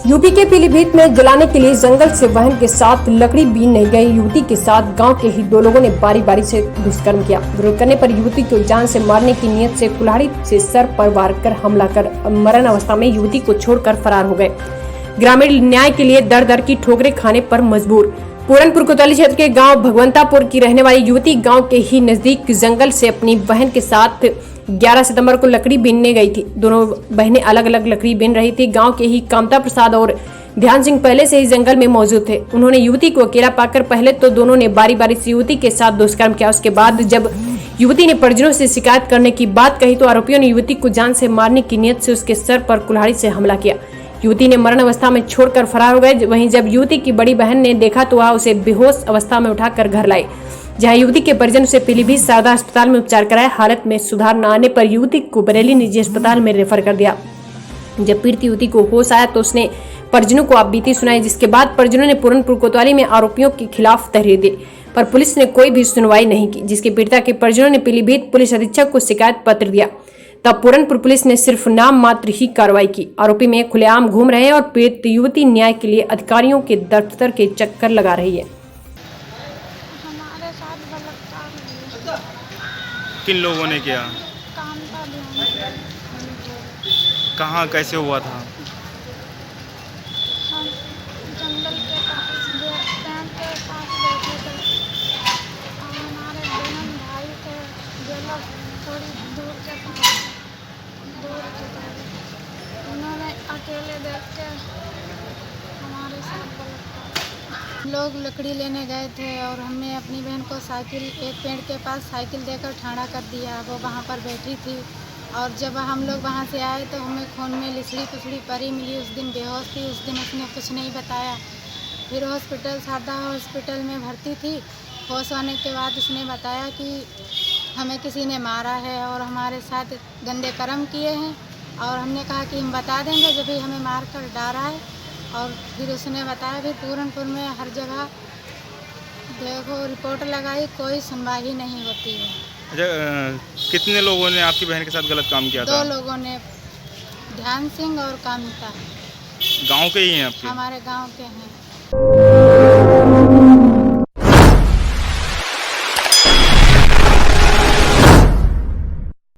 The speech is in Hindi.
यूपी के पीलीभीत में जलाने के लिए जंगल से वाहन के साथ लकड़ी बीनने गई युवती के साथ गांव के ही दो लोगों ने बारी बारी से दुष्कर्म किया। विरोध करने पर युवती को जान से मारने की नीयत से कुल्हाड़ी से सर पर वार कर हमला कर मरण अवस्था में युवती को छोड़कर फरार हो गए। ग्रामीण न्याय के लिए दर दर की ठोकरें खाने पर मजबूर। पूरनपुर कोतवाली क्षेत्र के गांव भगवंतापुर की रहने वाली युवती गांव के ही नजदीक जंगल से अपनी बहन के साथ 11 सितंबर को लकड़ी बीनने गई थी। दोनों बहनें अलग अलग लकड़ी बीन रही थी। गांव के ही कामता प्रसाद और ध्यान सिंह पहले से ही जंगल में मौजूद थे। उन्होंने युवती को अकेला पाकर पहले तो दोनों ने बारी बारी से युवती के साथ दुष्कर्म किया। उसके बाद जब युवती ने परिजनों से शिकायत करने की बात कही तो आरोपियों ने युवती को जान से मारने की नीयत से उसके सर पर कुल्हाड़ी से हमला किया। युवती ने मरण अवस्था में छोड़कर फरार हो गए। वहीं जब युवती की बड़ी बहन ने देखा तो वह उसे बेहोश अवस्था में उठाकर घर लाई, जहां युवती के परिजन उसे पीलीभीत सारदा अस्पताल में उपचार कराया। हालत में सुधार न आने पर युवती को बरेली निजी अस्पताल में रेफर कर दिया। जब पीड़ित युवती को होश आया तो उसने परिजनों को आपबीती सुनाई, जिसके बाद परिजनों ने पूरनपुर कोतवाली में आरोपियों के खिलाफ तहरीर दी, पर पुलिस ने कोई भी सुनवाई नहीं की, जिसके पीड़िता के परिजनों ने पीलीभीत पुलिस अधीक्षक को शिकायत पत्र दिया। तब पूरनपुर पुलिस ने सिर्फ नाम मात्र ही कार्रवाई की। आरोपी में खुलेआम घूम रहे हैं और पीड़ित युवती न्याय के लिए अधिकारियों के दफ्तर के चक्कर लगा रही है। हमारे साथ बलात्कार हुआ। किन लोगों ने किया? कामता ध्यान। कहाँ कैसे हुआ था? हम जंगल के पास डैम के पास बैठे थे और हमारे बहन भाई थे जो लोग थोड़ी दूर के पास दूर के थे। उन्होंने अकेले देख के हमारे साथ बलात्कार। लोग लकड़ी लेने गए थे और हमने अपनी बहन को साइकिल एक पेड़ के पास साइकिल देकर ठाड़ा कर दिया। वो वहाँ पर बैठी थी और जब हम लोग वहाँ से आए तो हमें खून में लिसड़ी पुसड़ी परी मिली। उस दिन बेहोश थी। उस दिन उसने कुछ नहीं बताया। फिर हॉस्पिटल सारदा हॉस्पिटल में भर्ती थी। होश होने के बाद उसने बताया कि हमें किसी ने मारा है और हमारे साथ गंदे कर्म किए हैं, और हमने कहा कि हम बता देंगे जब भी हमें मार कर डारा है। और फिर उसने बताया भी पूरनपुर में हर जगह देखो रिपोर्ट लगाई, कोई सुनवाई नहीं होती है। अच्छा, कितने लोगों ने आपकी बहन के साथ गलत काम किया था? 2 लोगों ने, ध्यान सिंह और कामिता। गांव के ही हैं आपके? हमारे गांव के हैं।